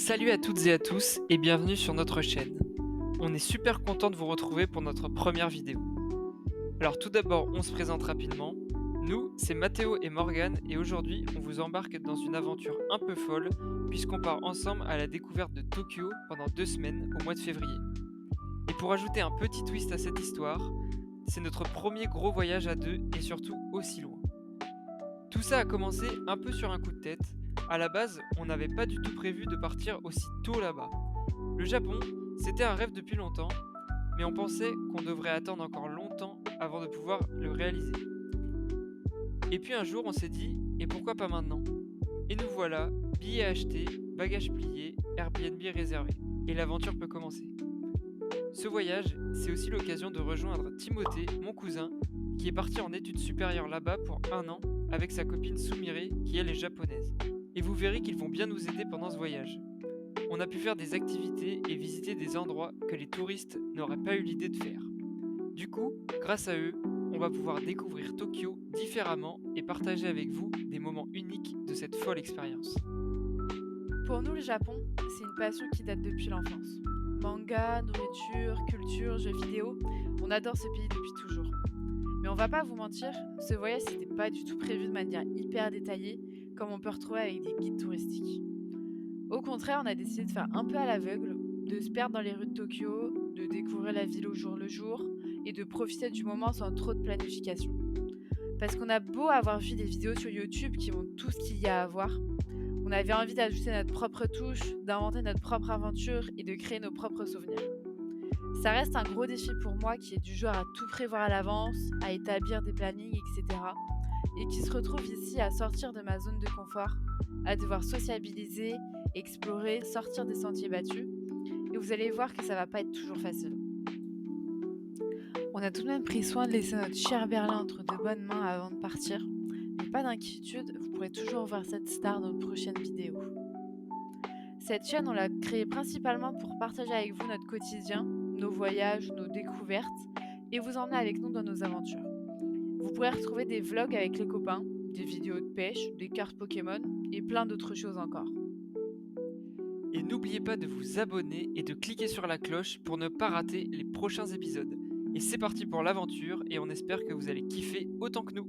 Salut à toutes et à tous et bienvenue sur notre chaîne. On est super content de vous retrouver pour notre première vidéo. Alors tout d'abord, on se présente rapidement. Nous, c'est Mathéo et Morgane et aujourd'hui, on vous embarque dans une aventure un peu folle puisqu'on part ensemble à la découverte de Tokyo pendant 2 semaines au mois de février. Et pour ajouter un petit twist à cette histoire, c'est notre premier gros voyage à deux et surtout aussi loin. Tout ça a commencé un peu sur un coup de tête. À la base, on n'avait pas du tout prévu de partir aussi tôt là-bas. Le Japon, c'était un rêve depuis longtemps, mais on pensait qu'on devrait attendre encore longtemps avant de pouvoir le réaliser. Et puis un jour, on s'est dit, et pourquoi pas maintenant ? Et nous voilà, billets achetés, bagages pliés, Airbnb réservé. Et l'aventure peut commencer. Ce voyage, c'est aussi l'occasion de rejoindre Timothée, mon cousin, qui est parti en études supérieures là-bas pour 1 an avec sa copine Sumire, qui elle est japonaise. Et vous verrez qu'ils vont bien nous aider pendant ce voyage. On a pu faire des activités et visiter des endroits que les touristes n'auraient pas eu l'idée de faire. Du coup, grâce à eux, on va pouvoir découvrir Tokyo différemment et partager avec vous des moments uniques de cette folle expérience. Pour nous, le Japon, c'est une passion qui date depuis l'enfance. Manga, nourriture, culture, jeux vidéo, on adore ce pays depuis toujours. Mais on va pas vous mentir, ce voyage c'était pas du tout prévu de manière hyper détaillée, comme on peut retrouver avec des guides touristiques. Au contraire, on a décidé de faire un peu à l'aveugle, de se perdre dans les rues de Tokyo, de découvrir la ville au jour le jour et de profiter du moment sans trop de planification. Parce qu'on a beau avoir vu des vidéos sur YouTube qui montrent tout ce qu'il y a à voir, on avait envie d'ajouter notre propre touche, d'inventer notre propre aventure et de créer nos propres souvenirs. Ça reste un gros défi pour moi qui est du genre à tout prévoir à l'avance, à établir des plannings, etc. Et qui se retrouve ici à sortir de ma zone de confort, à devoir sociabiliser, explorer, sortir des sentiers battus. Et vous allez voir que ça va pas être toujours facile. On a tout de même pris soin de laisser notre cher Berlin entre de bonnes mains avant de partir. Mais pas d'inquiétude, vous pourrez toujours voir cette star dans de prochaines vidéos. Cette chaîne, on l'a créée principalement pour partager avec vous notre quotidien, nos voyages, nos découvertes, et vous emmener avec nous dans nos aventures. Vous pourrez retrouver des vlogs avec les copains, des vidéos de pêche, des cartes Pokémon, et plein d'autres choses encore. Et n'oubliez pas de vous abonner et de cliquer sur la cloche pour ne pas rater les prochains épisodes. Et c'est parti pour l'aventure et on espère que vous allez kiffer autant que nous.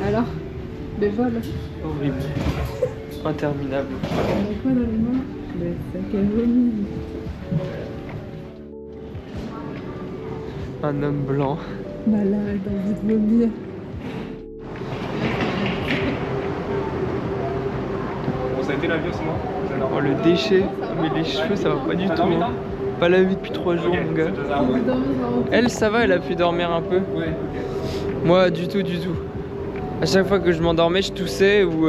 Alors, le vol, Horrible. Interminable. on a quoi dans les mains? Le sac à vomi. Un homme blanc. Malade, envie de vomir. Bon, ça a été l'avion, c'est moi. Oh, le déchet. Mais les cheveux, ça va pas du tout. Hein. Pas la vie depuis 3 jours, mon gars. Elle, ça va, elle a pu dormir un peu. Ouais. Moi, du tout. À chaque fois que je m'endormais, je toussais ou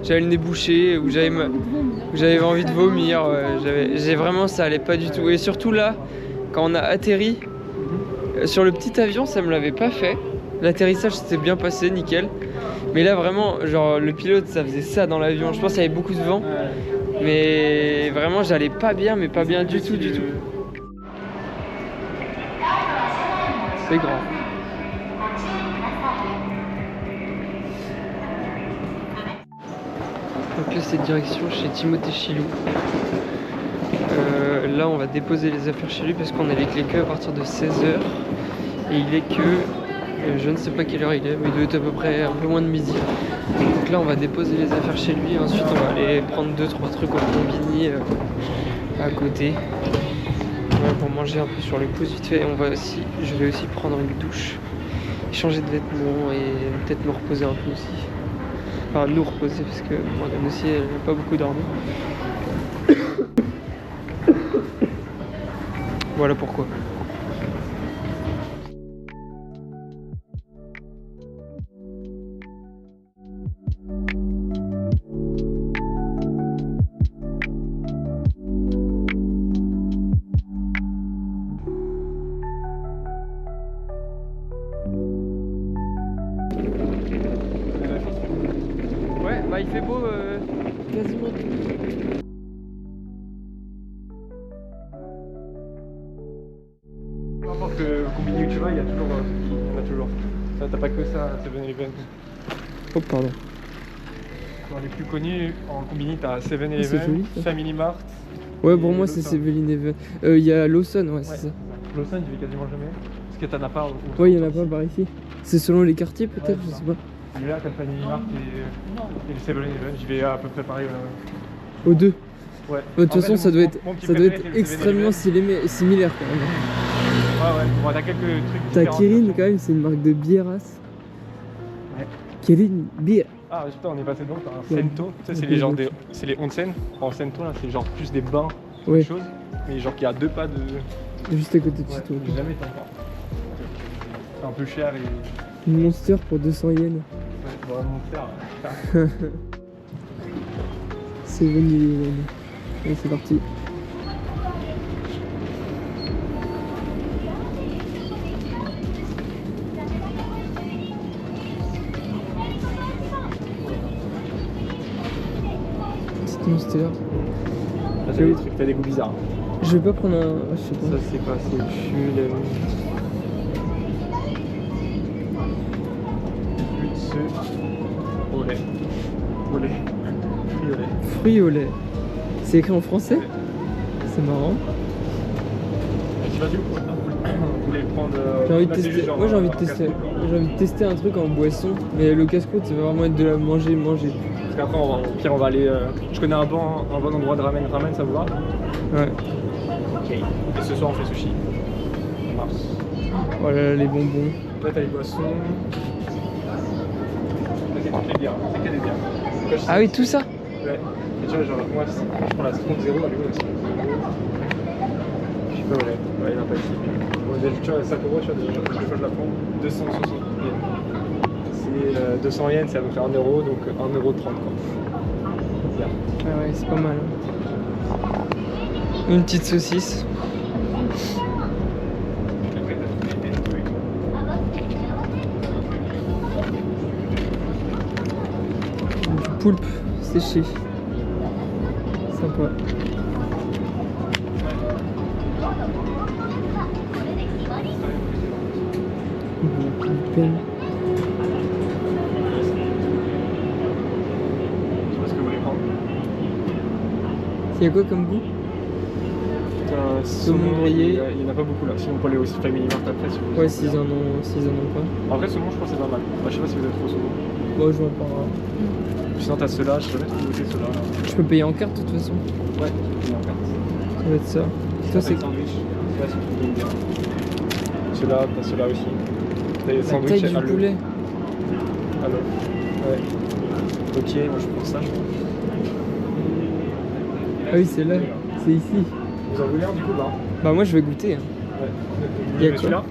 j'avais le nez bouché ou j'avais envie de vomir. J'ai vraiment, ça allait pas du tout. Et surtout là, quand on a atterri sur le petit avion, ça me l'avait pas fait. L'atterrissage s'était bien passé, nickel. Mais là, vraiment, genre le pilote, ça faisait ça dans l'avion. Je pense qu'il y avait beaucoup de vent. Mais vraiment, j'allais pas bien, mais pas bien du tout. C'est grand. Donc là, c'est direction chez Timothée Chilou. Là, on va déposer les affaires chez lui parce qu'on a les clés que à partir de 16h. Et il est que, je ne sais pas quelle heure il est, mais il doit être à peu près un peu moins de midi. Donc là, on va déposer les affaires chez lui. Et ensuite, on va aller prendre 2-3 trucs au combini à côté. Voilà, pour manger un peu sur le pouce vite fait. Et je vais aussi prendre une douche, changer de vêtements et peut-être me reposer un peu aussi. Enfin, nous reposer parce que Morgane aussi, elle n'a pas beaucoup dormi. Voilà pourquoi. Ouais, bah il fait beau importe le combini où tu vas, il y a toujours. Il y en a toujours. Ça, t'as pas que ça à 7-Eleven. Oh, pardon. Dans les plus connus, en combini, t'as c'est 7-Eleven, joli, ça. Family Mart. Ouais, et pour moi, c'est Lawson. 7-Eleven. Il y a Lawson, ouais, c'est Ouais. ça. Lawson, tu vais quasiment jamais. Parce que t'en as pas. Ouais, il y en a pas par ici. C'est selon les quartiers, peut-être, Ouais, je c'est sais pas. Et là, t'as le Family Mart et le 7-Eleven. J'y vais à peu près pareil. Aux deux. Ouais. De toute En façon, fait, ça doit être, mon petit ça doit préféré, être c'est le extrêmement 7-Eleven. similaire quand même. Ouais, ouais. Bon, t'as quelques trucs T'as différents. Kirin quand même, c'est une marque de bière. Ouais. Kirin Beer. Ah, putain, on est passé donc par un Ouais. Sento. Ça, c'est Ok, les genres ok. des. C'est les onsen. En Sento, là, c'est genre plus des bains. Ouais. Chose. Mais genre qu'il y a 2 pas de. Juste à côté de Ouais, chez toi. j'ai jamais été encore. C'est un peu cher et. Une Monster pour 200 yens. Ouais, vraiment cher. 7-Eleven. Allez, c'est parti. Petite Monster. Là, t'as des trucs, t'as des goûts bizarres. Je vais pas prendre un. Je sais pas. Ça, c'est pas, c'est le au lait. Au lait. Fruits au lait. Fruits au lait. C'est écrit en français. C'est marrant. Tu vas du coup, vous voulez prendre. J'ai envie de là, c'est tester. juste genre, Moi j'ai envie de un tester. casse-croûte, genre. J'ai envie de tester un truc en boisson. Mais le casse-croûte, ça va vraiment être de la manger. Parce qu'après, au pire, on va aller. Je connais un bon endroit de ramen. Ramen, ça vous va? Ouais. Ok. Et ce soir, on fait sushi. Ça marche. Oh là là, les bonbons. Là, t'as les boissons. Là, c'est toutes les bières. C'est que des bières. Là, je- Ah oui, tout ça. Ouais. Et tu vois, genre, moi, je prends la seconde 0, elle est où la seconde 0? Je sais pas où elle est. Ouais, il n'y en a pas ici. Bon, déjà, tu vois, 5 euros, tu vois, déjà, des fois, je la prends. 260 yens. C'est 200 yens, c'est à peu près 1 euro, donc 1,30 € quoi. Bien. Ah ouais, c'est pas mal. Une petite saucisse. Après, t'as des trucs. Du poulpe séché. Sympa. Du pain. Je sais pas ce que vous voulez prendre. Il y a quoi comme goût? T'as Saumon grillé. Il n'y en a pas beaucoup là. Sinon, on peut aller aussi Family Mart après. Si vous Ouais, s'ils en ont pas. En vrai, saumon, je pense que c'est pas mal. Bah, je sais pas si vous êtes trop saumon. Bon, je vois pas. Sinon, t'as ceux-là, je sais jamais trop goûter ceux-là. Je peux payer en carte de toute façon. Ouais, il y a en carte. Ça va être ça. Toi, c'est sandwich. Là, c'est plutôt bien. Ceux-là, t'as ceux-là aussi. T'as les la sandwichs taille à du l'œuf. poulet. À l'œuf. Ouais. Ok, moi je prends ça, je crois. Ah oui, c'est là. C'est ici. Vous en voulez un du coup là? Bah, moi, je vais goûter. Hein. Ouais. Il y a Vous voulez quoi? celui-là?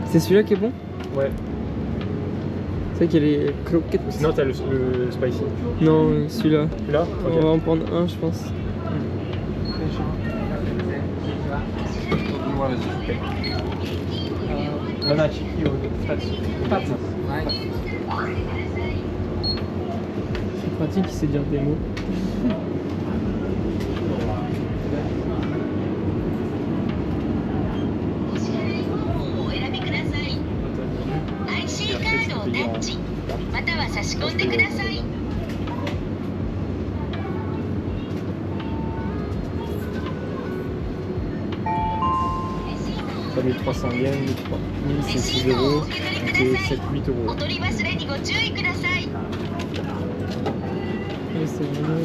C'est celui-là qui est bon? Ouais. C'est vrai qu'il y a les croquettes. Ou sinon t'as le spicy. Non, celui-là. Celui-là? On va en prendre un, je pense. Moi, vas-y. Ok. Nanachi, Pâte. C'est pratique, il sait dire des mots. IC カードをタッチまたは差し込んでください。Ça 1300 yens, 1000 c'est レ 6 シートを euros. お受け取りく Donc ださい。 7, 8 euros. お取り忘れにご注意ください。 Ouais, c'est vraiment.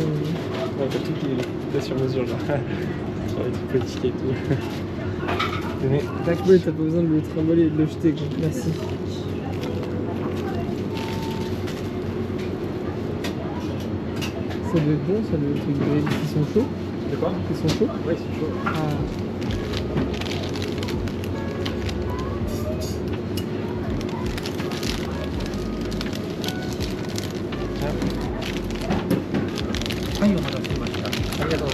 Ouais, t'as tout qui est sur mesure là. Sur les trucs politiques et tout. Tenez. Tac. Ouais, t'as pas besoin de le trimballer et de le jeter, quoi. Merci. Ça doit être bon, ça, le truc de... Ils sont chauds? De quoi? Ils sont chauds? Ouais, c'est chaud. Ah. Arigato.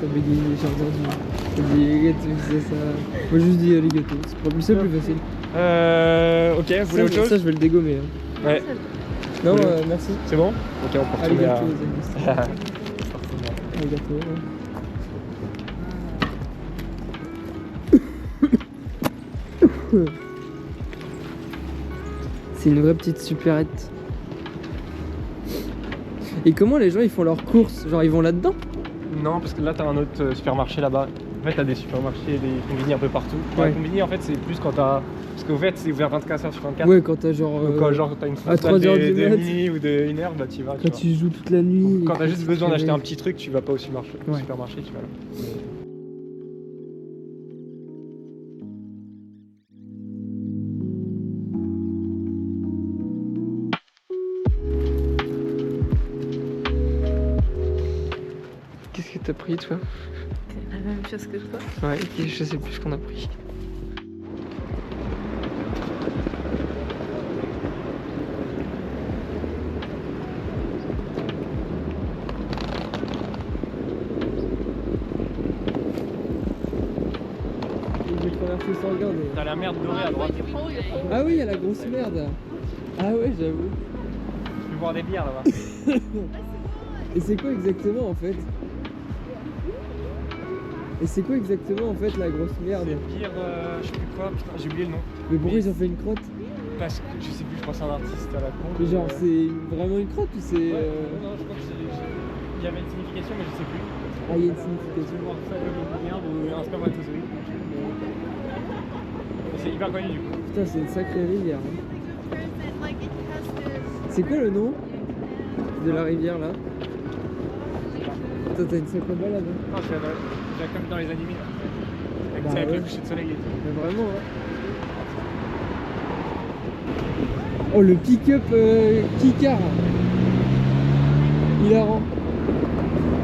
T'as bégayé, j'ai entendu. T'as dit arigato, tu disais ça. Moi, juste dit arigato. C'est plus facile. Ok, vous voulez autre chose? Ça, je vais le dégommer. Hein. Ouais. Non, Vous voulez- merci. C'est bon? Ok, on peut retourner à... Arigato, les amis. Arigato. C'est une vraie petite supérette. Et comment les gens ils font leurs courses? Genre ils vont là-dedans? Non, parce que là, t'as un autre supermarché là-bas. En fait, t'as des supermarchés et des combini un peu partout. Ouais. Les combini, en fait, c'est plus quand t'as. Parce qu'au fait, c'est ouvert 24h sur 24. Ouais, quand t'as genre. Donc, quand genre, t'as une à 3 salle heures de du mat. nuit ou de 1h, bah t'y vas. Quand tu joues toute la nuit. Quand et t'as que juste tu besoin te d'acheter un réveilles. petit truc, tu vas pas au supermarché, Ouais. tu vas là. Qu'est-ce que t'as pris toi? La même chose que toi. Ouais, ok, je sais plus ce qu'on a pris. J'ai traversé sans regarder. T'as la merde dorée à droite. Ah oui, il y a la grosse merde. Ah ouais, j'avoue. Tu peux boire des bières là-bas. Et c'est quoi exactement en fait? Et c'est quoi exactement en fait la grosse merde? C'est bière, je sais plus quoi, putain, j'ai oublié le nom. Mais pourquoi ils ont fait une crotte? Parce que je sais plus, je pense à un artiste à la con. Mais genre c'est vraiment une crotte ou c'est... Non, je crois que il y avait une signification, mais je sais plus. Ah, il y a une Tu signification. vois ça comme une merde ou un spermatozoïde. C'est hyper connu du coup. Putain, c'est une sacrée rivière. Hein. C'est quoi le nom de la rivière là? Toi t'as une sacrée balade. Hein. Non, c'est comme dans les animés là. Avec, Bah avec ouais. le coucher de soleil et tout. Mais vraiment hein. Oh le pick-up Kikar. Hilarant.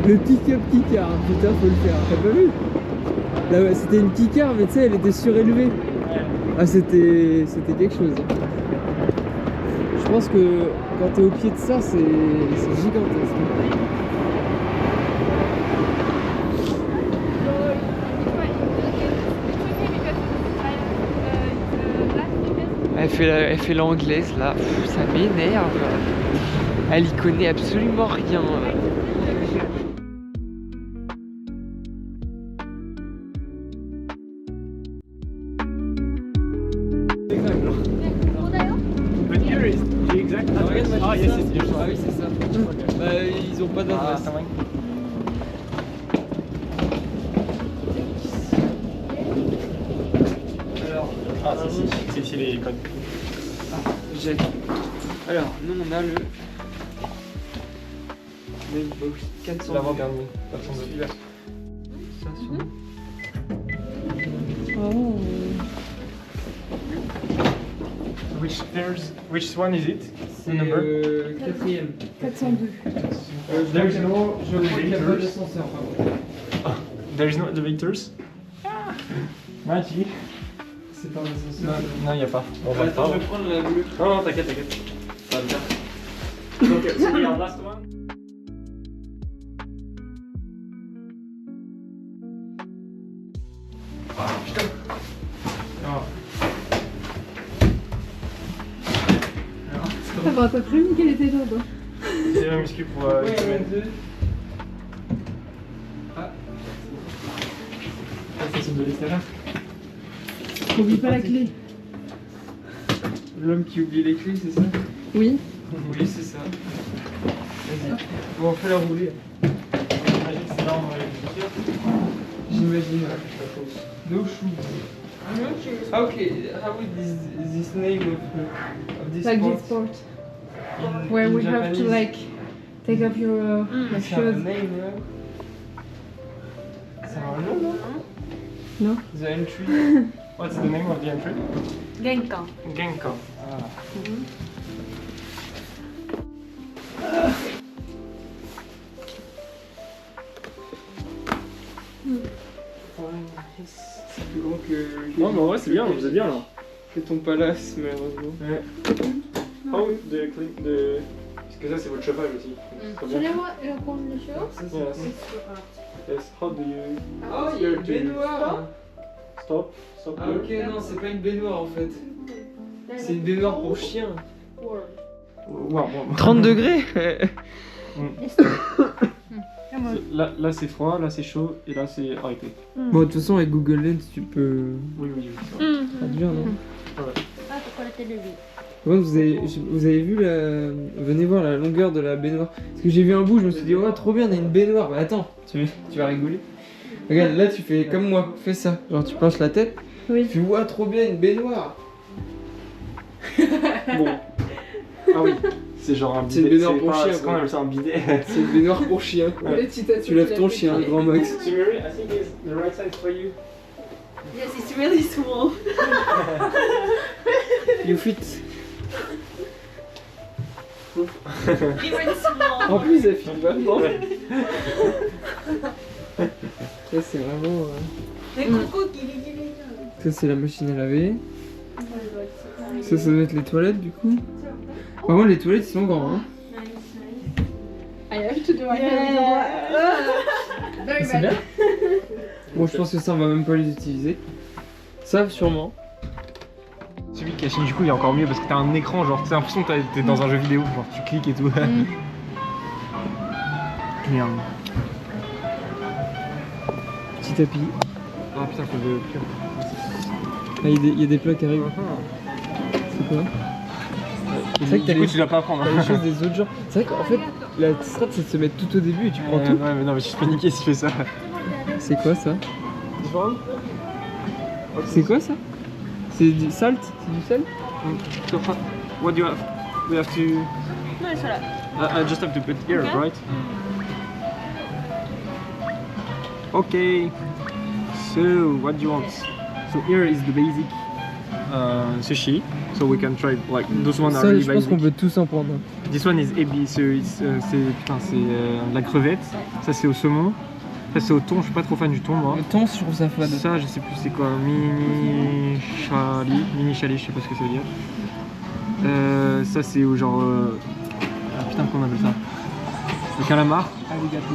Le pick-up Kikar, putain faut le faire, t'as pas vu? Là ouais, c'était une Kikar mais tu sais elle était surélevée. Ouais. Ah c'était quelque chose. Je pense que quand t'es au pied de ça c'est gigantesque. Elle fait l'anglaise là, pff, ça m'énerve. Elle y connaît absolument rien. But here is the exact address. Ah yes, it's here. Ah oui c'est ça. Bah ils ont pas Ah, d'adresse. ça va. Alors, Ah si, c'est ici les codes. j'ai. Alors, nous on a le mailbox 400. L'avant-dernier, version de celui-là. Ça sur. Oh. Which one is it? C'est number? quatrième. 402. There is no Je crois qu'il n'y a pas elevators. d'ascenseur par contre. There is no elevators. Magic. C'est pas un ascenseur. Non, il n'y a pas. Bon, bah, Attends, je vais prendre la bleue. Non, non, t'inquiète, t'inquiète. Ça va le faire. Donc, c'est your last one. Ah, putain. Ah. T'as prévu qu'elle était là, toi? J'ai un muscu pour une semaine. Ah. Ça, c'est de l'extérieur. Oublie pas la clé. L'homme qui oublie les clés, c'est ça? Oui. Oui, c'est ça. Vas-y. Bon, on fait la rouler. J'imagine que c'est là où on va aller. J'imagine. No shoes. Ah, ok. How is this name of this Like sport? this sport. Where in we have to Japanese? like take off your It's have a shoes. name, là. Ça a un nom, non? No? The entry. What's the name of the entry? Genkan. Genko. Ah. C'est plus grand que. Non, mais en vrai, c'est bien, vous êtes bien là. Que ton palace, malheureusement. Ouais. Oh, parce que ça, c'est votre cheval aussi. Très bien. Ça, c'est Yes. Yes. How do you. Oh, il y a une baignoire! Stop. Stop. Ah, ok, non, c'est pas une baignoire en fait. C'est une baignoire pour chien. Wow, wow. 30 degrés? Là c'est froid, là c'est chaud et là c'est arrêté. Bon, de toute façon, avec Google Lens, tu peux Oui, oui, oui. traduire, non? Ouais. Ouais, vous avez vu la... Venez voir la longueur de la baignoire. Parce que j'ai vu un bout, je me suis dit, oh, trop bien, on a une baignoire. Bah attends, tu vas rigoler. Regarde, là, tu fais comme moi, fais ça. Genre, tu penches la tête. Oui. Tu vois, trop bien, une baignoire. Bon. Ah oui, c'est genre un bidet. C'est une baignoire pour pas- chien, C'est quoi. quand même un bidet. C'est une baignoire pour chien. Ouais. Tu lèves ton chien, grand max. So Mary, I think it's the right size for you. Yes, it's really small. You fit. Even small. En plus, elle fit vraiment. Ça, c'est vraiment. Ça, c'est la machine à laver. Ça doit être les toilettes, du coup. Par contre, les toilettes, ils sont grands, hein. I have to do my hair. Very C'est bad. bien. Bon, je pense que ça, on va même pas les utiliser. Ça, sûrement. Celui qui a Shinjuku, il est encore mieux parce que t'as un écran, genre, t'as l'impression que t'es dans un jeu vidéo, genre tu cliques et tout. Merde. Petit tapis. Ah putain, faut le pire. Ah, il y a des plats qui arrivent. C'est quoi? C'est vrai que t'as Du coup, les, tu dois pas apprendre. t'as les choses des autres genres. C'est vrai qu'en fait, la strat, c'est de se mettre tout au début et tu prends tout. Ouais, mais non, mais je suis paniqué si tu fais ça. C'est quoi ça? C'est quoi ça? C'est du salt? C'est du sel? So, what do you have? We have to. No, it's alright. I just have to put here, Okay. right? Okay. So, what do you want? So here is the basic sushi. So we can try like those one are Ça, really je pense qu'on basic. peut tous en prendre. This one is ebi, so c'est la crevette. Ça c'est au saumon. Ça c'est au thon. Je suis pas trop fan du thon moi. Le thon, je trouve ça fade. Ça, je sais plus c'est quoi, mini chali, je sais pas ce que ça veut dire. Ça c'est au genre, ah putain comment on appelle ça, le calamar. Alligator.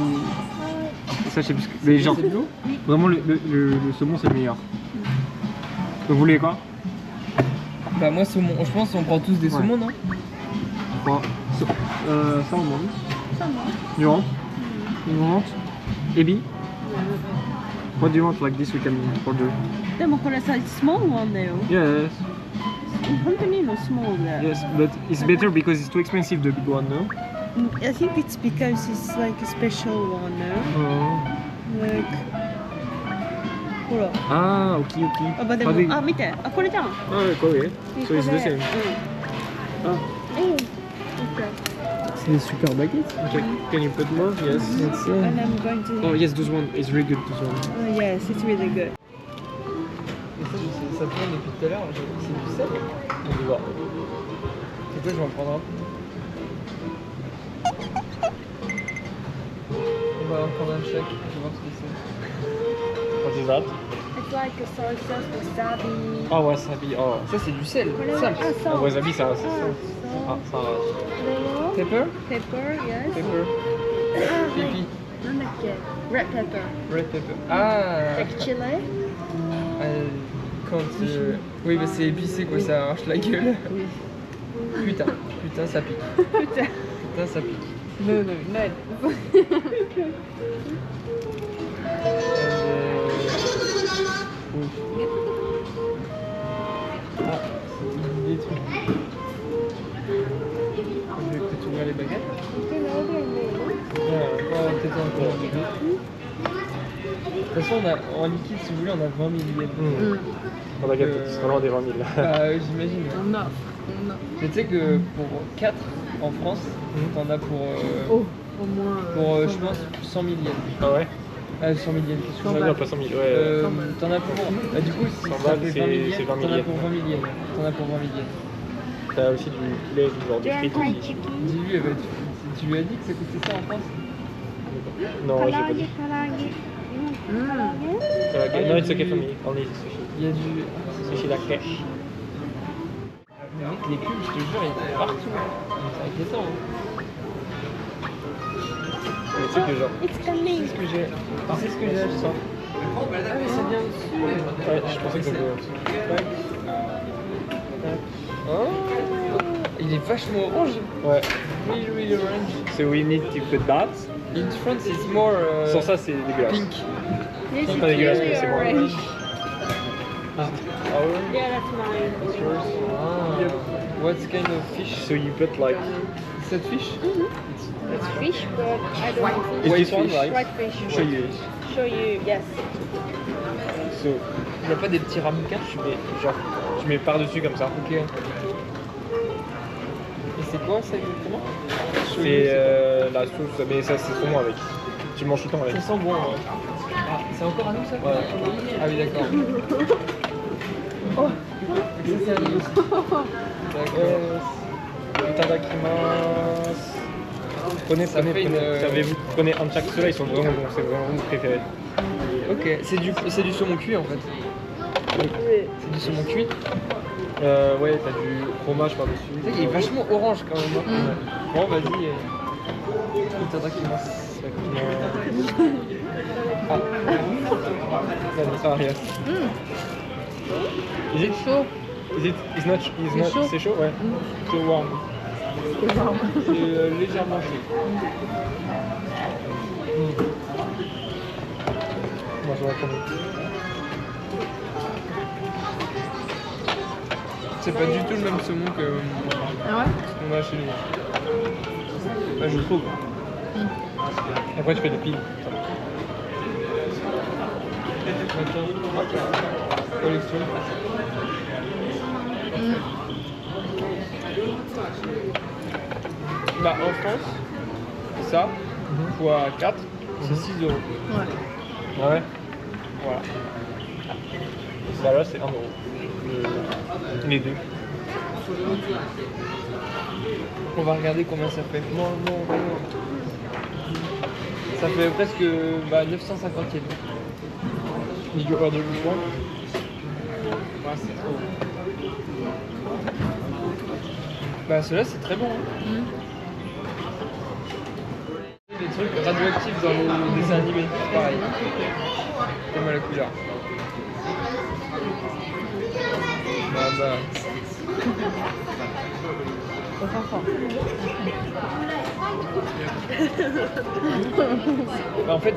Ça je sais plus ce que, mais genre, C'est de l'eau? vraiment le saumon c'est le meilleur. Donc vous voulez quoi? Bah moi saumon, je pense qu'on prend tous des Ouais. saumons, non? Quoi? Salmon. You want? You want? Ebi? What do you want? Like this we can order. でもこれさ、small one だよ。 Yes, 本当にいいの small だよ。 yes, but it's better because it's too expensive the big one, no? I think it's because it's like a special one, no? Like ほら。Ah, ok, ok. あ、であでも、あ、見て。あ、これじゃん。 Ah ouais, quoi, oui. So it's the same. うん。 Ah, うん。OK. C'est des super baguettes. okay. Can you put more? Yes. That's ça. And I'm going to... Oh yes, this one is really good, this one. Oh, yes, it's really good. Et ça, ça tourne depuis tout à l'heure. C'est du sel. On va voir. C'est quoi, je vais en prendre un. On va en prendre un chaque. Je vais voir ce que c'est. What is that? It's like a soy sauce, wasabi. Oh, wasabi, oh. Ça, c'est du sel. これは、 Salt. あ、そう。 Oh, wasabi, ça, c'est ça. あ、 Ah, ça. そう。これを Pepper? Pepper, yes. Pepper. あ、 Pipi. なんだっけ Red pepper. Red pepper. Ah! Like chili. Quand. Oui, bah c'est épicé quoi, ça arrache la gueule. Putain, putain, ça pique. Putain. Putain, ça pique. No, no, no. Ah, c'est des trucs. Je vais peut-être ouvrir les baguettes. Ouais, peut-être encore un peu. De toute façon, en liquide, si vous voulez, on a 20 millilitres. On va gâter, c'est vraiment des 20 000 là. Bah, j'imagine. On a. Mais tu sais que pour 4 en France, t'en as pour, Oh, au moins. je pense, 100 000 yens. Ah ouais? 100 000 yens, qu'est-ce que je Non, veux non, dire pas 100 000, ouais. T'en as pour. Bah, du coup, si 100 ça balles, fait c'est 20 000 yens, 20 000 t'en as yens. pour 20 000 yens. T'en as pour 20 000 yens. T'as aussi du poulet, du genre de frites aussi. Dis-lui, tu lui as dit que ça coûtait ça en France? Non, ouais, j'ai pas dit. No, it's okay for me. Only sushi. Il y a du. Sushi dake. Mais mec, les pubs, je te jure, ils sont partout. C'est inquiétant. Mais tu sais que genre. It's coming. C'est ce que j'ai. C'est ce que j'ai acheté. Ah, mais c'est bien dessus. Ouais, je pensais que c'était en dessous. Oh, il est vachement orange. Ouais. Really, really orange. So we need to put that. In France, it's more Sans ça, c'est dégueulasse. pink. Yes, C'est it's pas dégueulasse, mais really c'est bon. orange. Ah ouais? Yeah, that's mine. It's yours? Ah. What kind of fish? So you put like... Is that fish? It's fish, but I don't know. Is White this one fish. right? White fish. Show you. Show you, yes. So, Il n'y a pas des petits ramequins? tu mets par-dessus comme ça. Ok. Et c'est quoi ça exactement? C'est la sauce, mais ça c'est saumon avec. Tu manges tout le temps avec. Ça sent bon. Ouais. Ah, c'est encore à nous ça? Ouais. Ah oui, d'accord. Oh. Ça c'est à nous aussi. D'accord. Itadakimasu. Prenez un de chaque. Ceux-là ils sont vraiment bons, c'est vraiment mon préféré. Ok, c'est du saumon cuit en fait. C'est du saumon cuit. Ouais, t'as du fromage par-dessus. Tu sais qu'il est vachement orange quand même. Hein. Bon, vas-y. Itadakimasu. Ah, yes. Is it Chaud. It's not, chaud. c'est chaud, ouais. C'est warm. C'est légèrement chaud. Moi je vais prendre. C'est pas du tout le même saumon que Ah ouais? qu'on a chez nous. Bah, je trouve. Après tu fais des piles. Collection. Bah en France, ça, fois 4, c'est 6 €. Ouais. Ah ouais. Voilà. Bah là c'est 1 €. Les deux. On va regarder combien ça fait. Non. Ça fait presque 950 yens. You order which one? Ouais, c'est trop bon. Bah celui-là c'est très bon. Hein. Des trucs radioactifs dans les dessins animés, pareil. Comme à la couleur. Bah. Bah, en fait,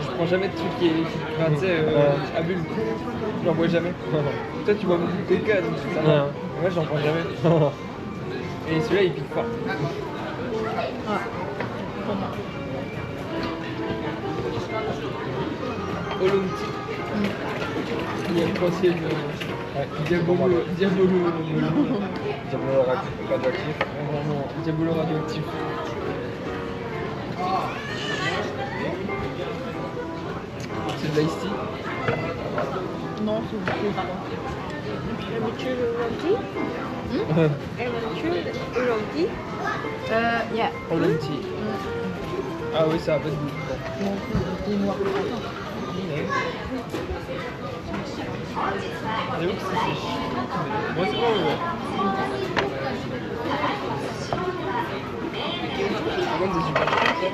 je prends jamais de trucs qui enfin, tu sais, à bulles. J'en bois jamais. Toi tu bois beaucoup de coca donc ça va. Ouais. Moi j'en prends jamais. Et celui-là il pique fort. Olonti. Il y a le troisième. Diabolo radioactif. Vraiment, Diabolo radioactif. C'est de l'ice tea. Non, c'est du thé. Amateur roti? Amateur roti? Yeah. Olonti. Ah oui, ça a pas de goût. Non, c'est du thé noir. J'avoue que c'est sèche. Moi c'est pas mauvais. Par contre c'est super cher ça.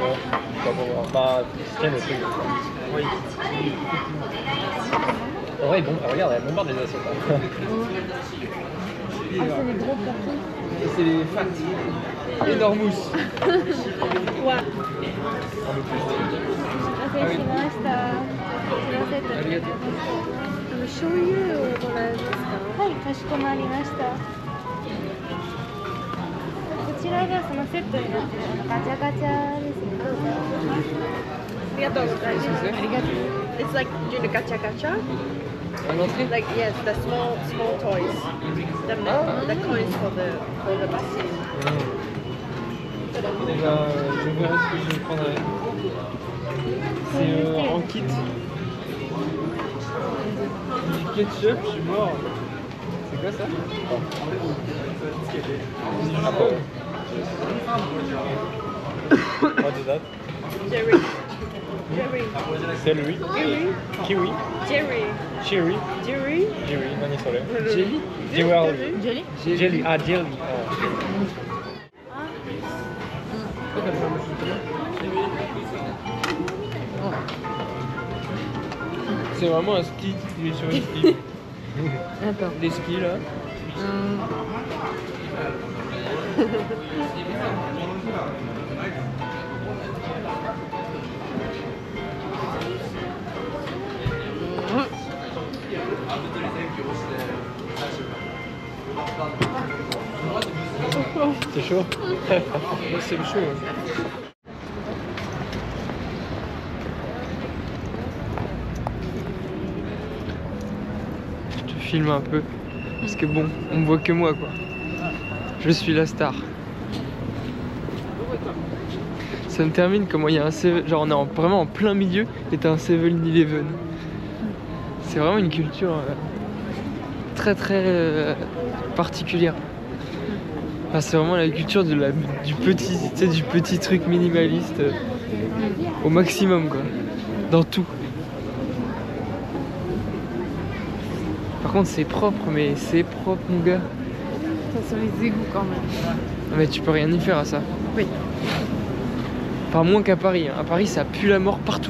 Ouais, pas pour voir. Bah, tiens le truc. Oui. En vrai, bon, regarde, elle a même pas des assiettes. Ah, c'est les gros portions. Et c'est les fat. Enormous. Ouais. Un peu plus. 失礼しました。すみません。ありがとう。醤油をもらえますか？はい、かしこまりました。こちらがそのセットになっているガチャガチャですね。どうぞ。ありがとうございます。ありがとう。 It's like doing a gacha gacha. À l'entrée? Like yes, the small toys. The coins for the basket. Et ben, je verrai ce que je prendrai. C'est en kit. Du ketchup, je suis mort. C'est quoi ça? Apple. What is that? Jerry. Jerry. Celery. Kiwi. Jerry. Cherry. Jerry. Jerry. Nani sore? Jelly? Jelly. Jelly? Jelly. Ah, jelly. C'est vraiment un ski, il est sur une ski. Attends. Des skis là. C'est chaud. C'est chaud. Je te filme un peu. Parce que bon, on me voit que moi quoi. Je suis la star. Ça me termine comment il y a un 7... Genre on est vraiment en plein milieu et t'as un 7-Eleven. C'est vraiment une culture très très particulière. Enfin, c'est vraiment la culture de du petit truc minimaliste au maximum quoi. Dans tout. Par contre c'est propre, mais c'est propre mon gars. Ça sur les égouts quand même. Mais tu peux rien y faire à ça. Oui. Enfin moins qu'à Paris. À Paris ça pue la mort partout.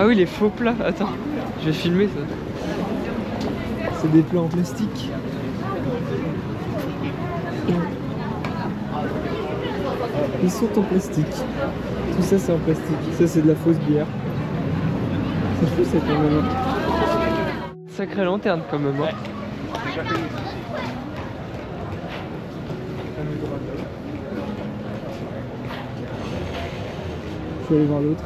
Ah oui les faux plats, attends. Je vais filmer ça. C'est des plats en plastique. Ils sont en plastique. Tout ça c'est en plastique. Ça c'est de la fausse bière. C'est fou cette quand même. Sacrée lanterne quand même. Hein. Je vais aller voir l'autre.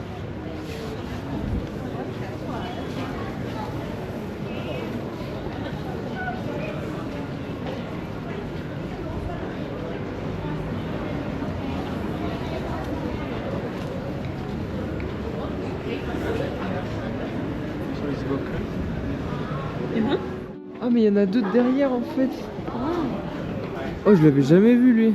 Ah mais il y en a d'autres derrière en fait. Oh je l'avais jamais vu lui.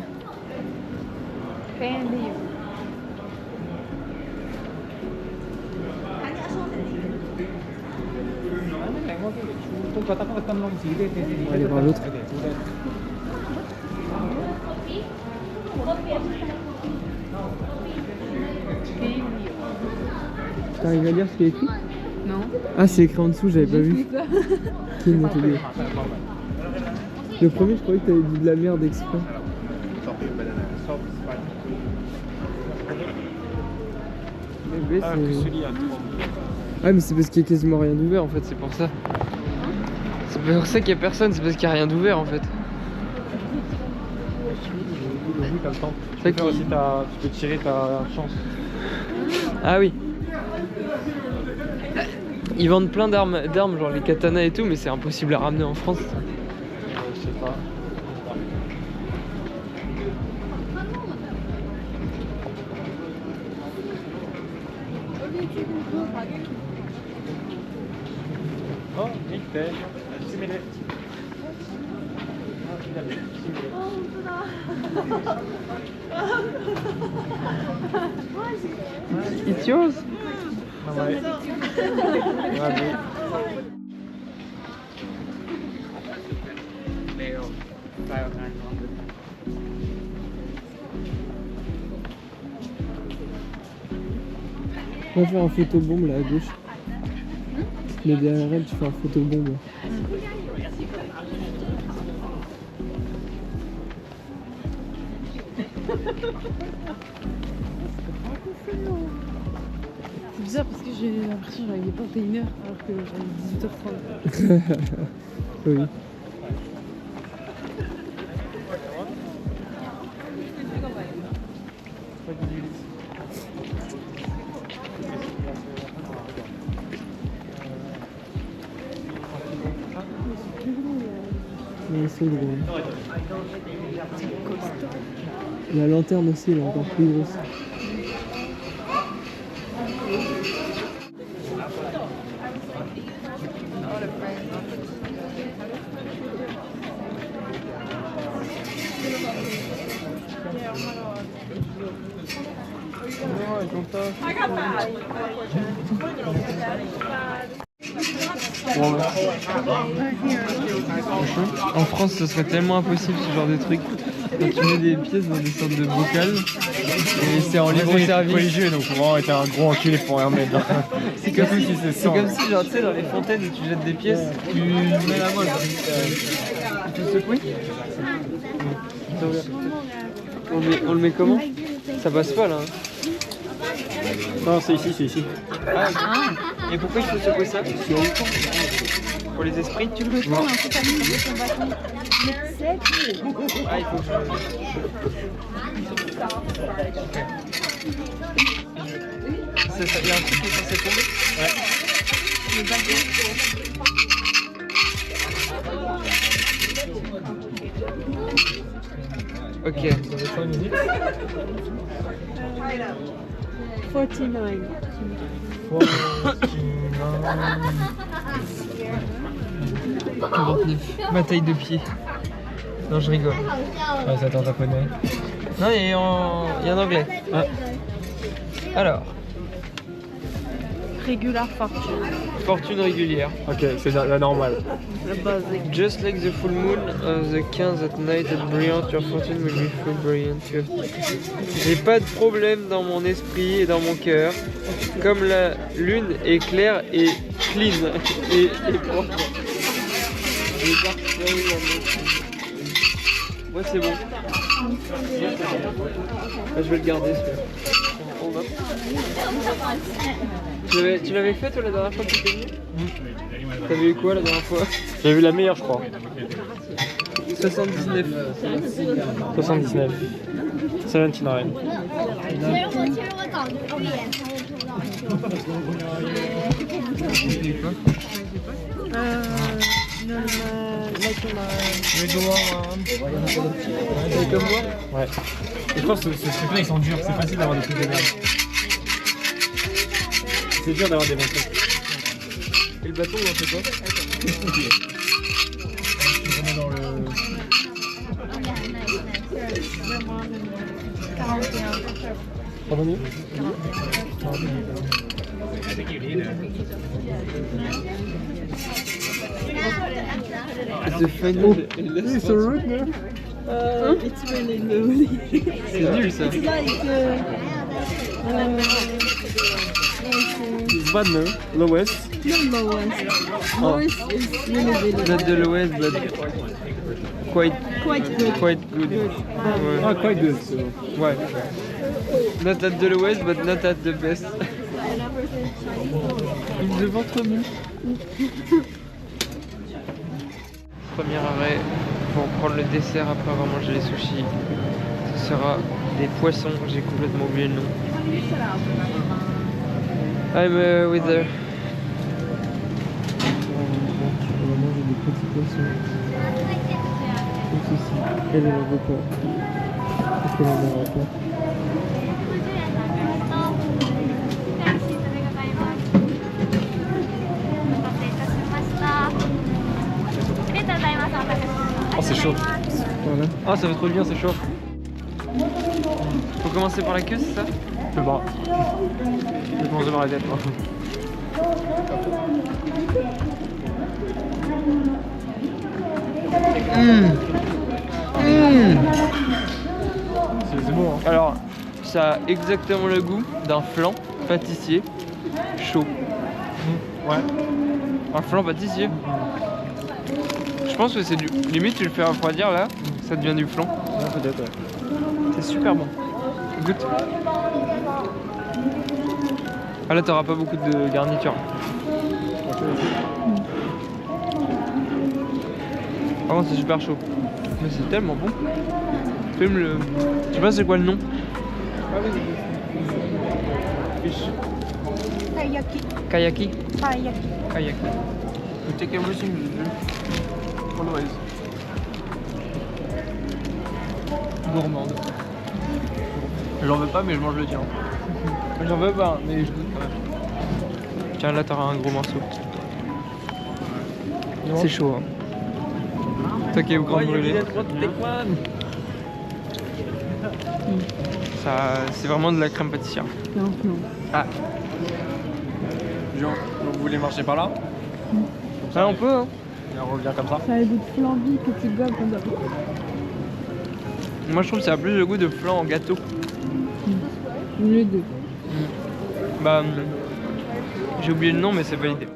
On va aller voir l'autre. T'arrives à lire ce qui est écrit? Non. Ah c'est écrit en dessous, j'avais pas vu. Le premier je croyais que t'avais dit de la merde exprès. Ah mais c'est parce qu'il y a quasiment rien d'ouvert en fait, c'est pour ça. C'est pour ça qu'il y a personne, c'est parce qu'il y a rien d'ouvert en fait. Tu peux aussi tu peux tirer ta chance. Ah oui. Ils vendent plein d'armes, genre les katanas et tout, mais c'est impossible à ramener en France. Je sais pas. Oh, nickel. Similé. It's yours? Ouais. On va faire un photobombe là à gauche. Mais derrière elle, tu fais un photobombe. C'est bizarre parce que j'ai l'impression que j'arrivais pas à 21h alors que j'avais 18h30. Oui. Mais c'est gros. La lanterne aussi, elle est encore plus grosse. En France, ce serait tellement impossible ce genre de truc. tu mets des pièces dans des sortes de bocal et c'est en libre service. Religieux, donc faut vraiment être un gros enculé pour rien mettre. C'est comme si genre tu sais dans les fontaines où tu jettes des pièces, tu mets la main genre, tu secoues. On le met comment? Ça passe pas là. Non, c'est ici, c'est ici. Ah, et pourquoi il faut secouer ça? Pour les esprits? Tu le retournes un peu comme ton bâton. Ah, il faut que je... Il y a un truc qui est censé tomber? Ouais. Le bâton. Ok. 49. Ma taille de pied. Non, je rigole. Ouais, c'est en japonais. Non, il y a en anglais. Ah. Alors, Regular fortune. fortune régulière. Ok, c'est la normale. La basique. Just like the full moon of the 15 at night at brilliant, your fortune will be full brilliant. J'ai pas de problème dans mon esprit et dans mon cœur. Comme la lune est claire et clean et propre. Ouais, c'est bon. Ah, je vais le garder celui-là. Tu l'avais fait toi la dernière fois que tu étais venu? T'avais eu quoi la dernière fois? J'ai vu la meilleure, je crois. 79. 79. 79. C'est comme moi? Ouais. Et je pense que ce truc-là, ils sont durs. C'est facile d'avoir des trucs de merde. C'est dur d'avoir des bons trucs. Et le bâton, on en fait quoi? Tu remets dans le... 41. Revenu? The final. It's alright, no? It's really lonely. C'est nul ça. It's like It's bad, no? Lowest? not lowest. Lowest is really really Not the lowest, but quite quite good. good. Ouais. Ah, quite good. So. Ouais. Not at the lowest, but not at the best. Il le ventre mou. Premier arrêt pour prendre le dessert après avoir mangé les sushis. Ce sera des poissons, j'ai complètement oublié le nom. I'm with the... On va manger des petits poissons. Comme ceci. Quel est leur repas? Qu'est-ce qu'elle en a repas? Oh, c'est chaud. Voilà. Ah, ça va trop bien, c'est chaud. Faut commencer par la queue, c'est ça? Je sais pas. Je vais commencer par la tête. C'est bon, hein. Alors, ça a exactement le goût d'un flan pâtissier chaud. Ouais. Un flan pâtissier. Je pense que c'est du... Limite, tu le fais refroidir là, ça devient du flan. Ouais, peut-être, ouais. C'est super bon. Goûte. Ah là, t'auras pas beaucoup de garniture. Par contre, c'est super chaud. Mais c'est tellement bon. Fume le... Je sais pas c'est quoi le nom. Taiyaki. Kayaki. Taiyaki. Kayaki. You take everything you do. Always. Gourmande. J'en veux pas mais je mange le tien. J'en veux pas mais je goûte quand même. Tiens là t'auras un gros morceau. C'est chaud hein. Toi qui es au grand brûlé. Ça, c'est vraiment de la crème pâtissière. Non, non. Ah. Genre, vous voulez marcher par là? Ah on peut hein. Et on revient comme ça. Ça a le goût de flambi que tu gobes comme ça. Moi je trouve que ça a plus le goût de flan en gâteau. Les deux. Bah, j'ai oublié le nom mais c'est validé.